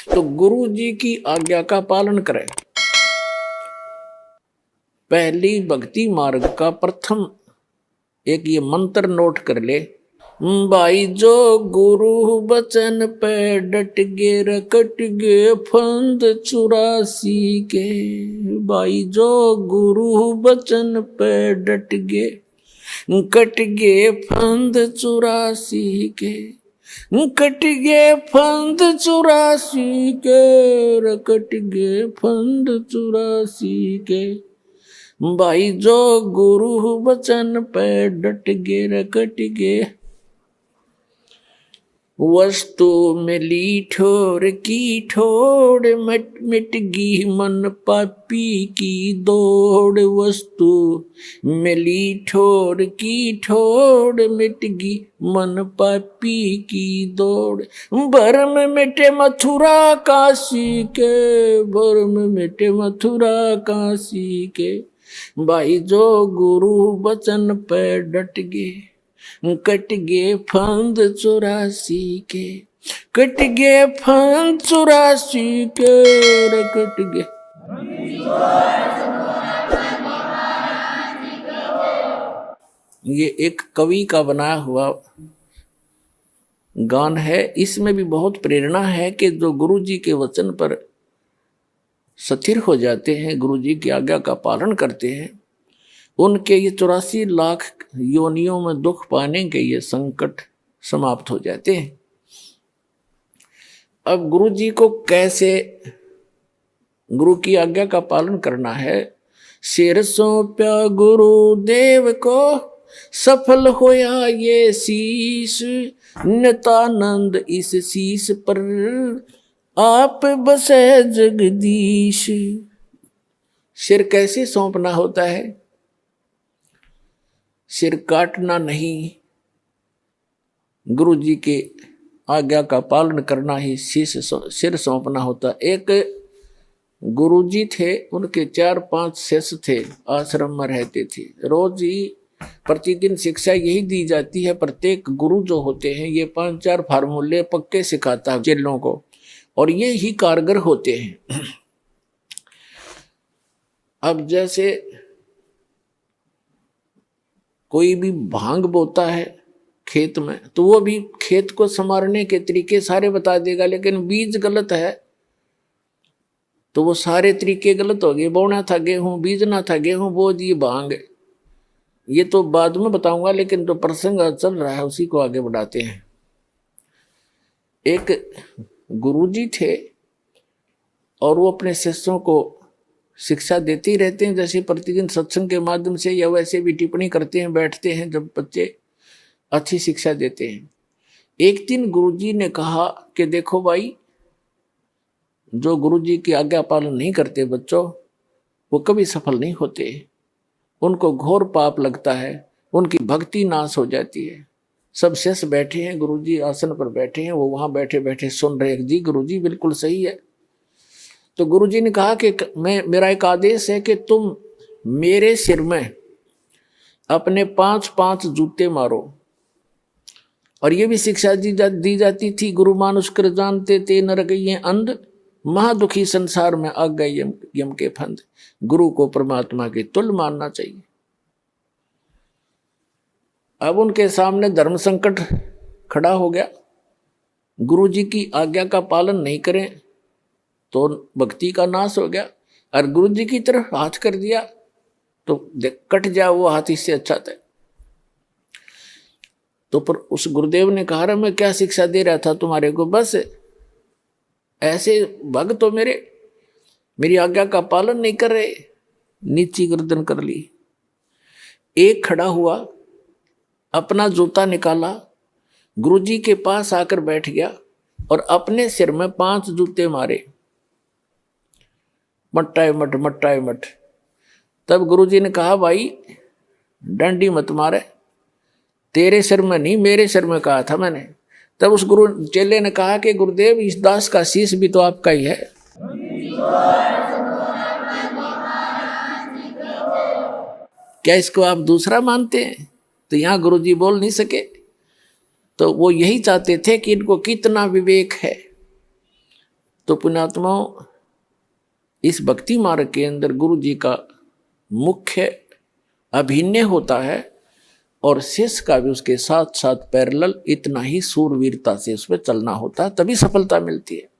तो गुरु जी की आज्ञा का पालन करें। पहली भक्ति मार्ग का प्रथम एक ये मंत्र नोट कर ले, भाई जो गुरु बचन पे डट गे रकट गे फंद 84 के। भाई जो गुरु बचन पे डट गे कट गे फंद 84 के, कट गे फंद 84 के, रकट गे फंद 84 के। भाई जो गुरु बचन पे डट गे रकट गे, वस्तु मिली ठोर की ठोड़ मट मिट गी मन पापी की दौड़। वस्तु मिली ठोर की ठोड़ मिट गी मन पापी की दौड़। भरम मिटे मथुरा काशी के, भरम मिटे मथुरा काशी के। भाई जो गुरु बचन पे डट गे कट गे फंद 84 के, कट गे फंद 84 के, कट गे। ये एक कवि का बनाया हुआ गान है। इसमें भी बहुत प्रेरणा है कि जो गुरु जी के वचन पर स्थिर हो जाते हैं, गुरु जी की आज्ञा का पालन करते हैं, उनके ये 84 लाख योनियों में दुख पाने के ये संकट समाप्त हो जाते हैं। अब गुरु जी को कैसे गुरु की आज्ञा का पालन करना है। सिर सौंप्या गुरुदेव को सफल होया ये शीश, नितानंद इस शीश पर आप बसे जगदीश। सिर कैसे सौंपना होता है? सिर काटना नहीं, गुरु जी के आज्ञा का पालन करना ही सिर सौंपना होता। एक गुरु जी थे, उनके 4-5 शिष्य थे, आश्रम में रहते थे। रोज ही प्रतिदिन शिक्षा यही दी जाती है। प्रत्येक गुरु जो होते हैं ये 5-4 फार्मूले पक्के सिखाता है चेलों को, और ये ही कारगर होते हैं। अब जैसे कोई भी भांग बोता है खेत में, तो वो भी खेत को संवारने के तरीके सारे बता देगा, लेकिन बीज गलत है तो वो सारे तरीके गलत हो गए। बोना था गेहूं, बीजना था गेहूं, बो दी भांग। ये तो बाद में बताऊंगा, लेकिन जो प्रसंग चल रहा है उसी को आगे बढ़ाते हैं। एक गुरुजी थे और वो अपने शिष्यों को शिक्षा देते ही रहते हैं। जैसे प्रतिदिन सत्संग के माध्यम से या वैसे भी टिप्पणी करते हैं, बैठते हैं, जब बच्चे अच्छी शिक्षा देते हैं। एक दिन गुरुजी ने कहा कि देखो भाई, जो गुरुजी की आज्ञा पालन नहीं करते बच्चों, वो कभी सफल नहीं होते। उनको घोर पाप लगता है, उनकी भक्ति नाश हो जाती है। सब शिष्य बैठे हैं, गुरुजी आसन पर बैठे हैं, वो वहां बैठे बैठे सुन रहे हैं। जी गुरुजी बिल्कुल सही है। तो गुरुजी ने कहा कि मेरा एक आदेश है कि तुम मेरे सिर में अपने 5-5 जूते मारो। और ये भी शिक्षा दी जाती थी, गुरु मानुष कर जानते ते नर गए अंध, महादुखी संसार में आ गए यम के फंद। गुरु को परमात्मा के तुल्य मानना चाहिए। अब उनके सामने धर्म संकट खड़ा हो गया। गुरु जी की आज्ञा का पालन नहीं करें तो भक्ति का नाश हो गया, और गुरु जी की तरफ हाथ कर दिया तो कट जाए वो हाथ, इससे अच्छा था। तो पर उस गुरुदेव ने कहा, रहा मैं क्या शिक्षा दे रहा था तुम्हारे को, बस ऐसे भक्त तो मेरी आज्ञा का पालन नहीं कर रहे। नीची गर्दन कर ली। एक खड़ा हुआ, अपना जूता निकाला, गुरुजी के पास आकर बैठ गया और अपने सिर में 5 जूते मारे, मट्टाए मट मट्टाए मट। तब गुरुजी ने कहा, भाई डंडी मत मारे, तेरे सिर में नहीं मेरे सिर में कहा था मैंने। तब उस गुरु चेले ने कहा कि गुरुदेव, इस दास का शीश भी तो आपका ही है। क्या इसको आप दूसरा मानते हैं? तो यहाँ गुरुजी बोल नहीं सके। तो वो यही चाहते थे कि इनको कितना विवेक है। तो पुण्यात्माओं, इस भक्ति मार्ग के अंदर गुरु जी का मुख्य अभिनय होता है और शिष्य का भी उसके साथ साथ पैरेलल इतना ही सूरवीरता से उस पर चलना होता है, तभी सफलता मिलती है।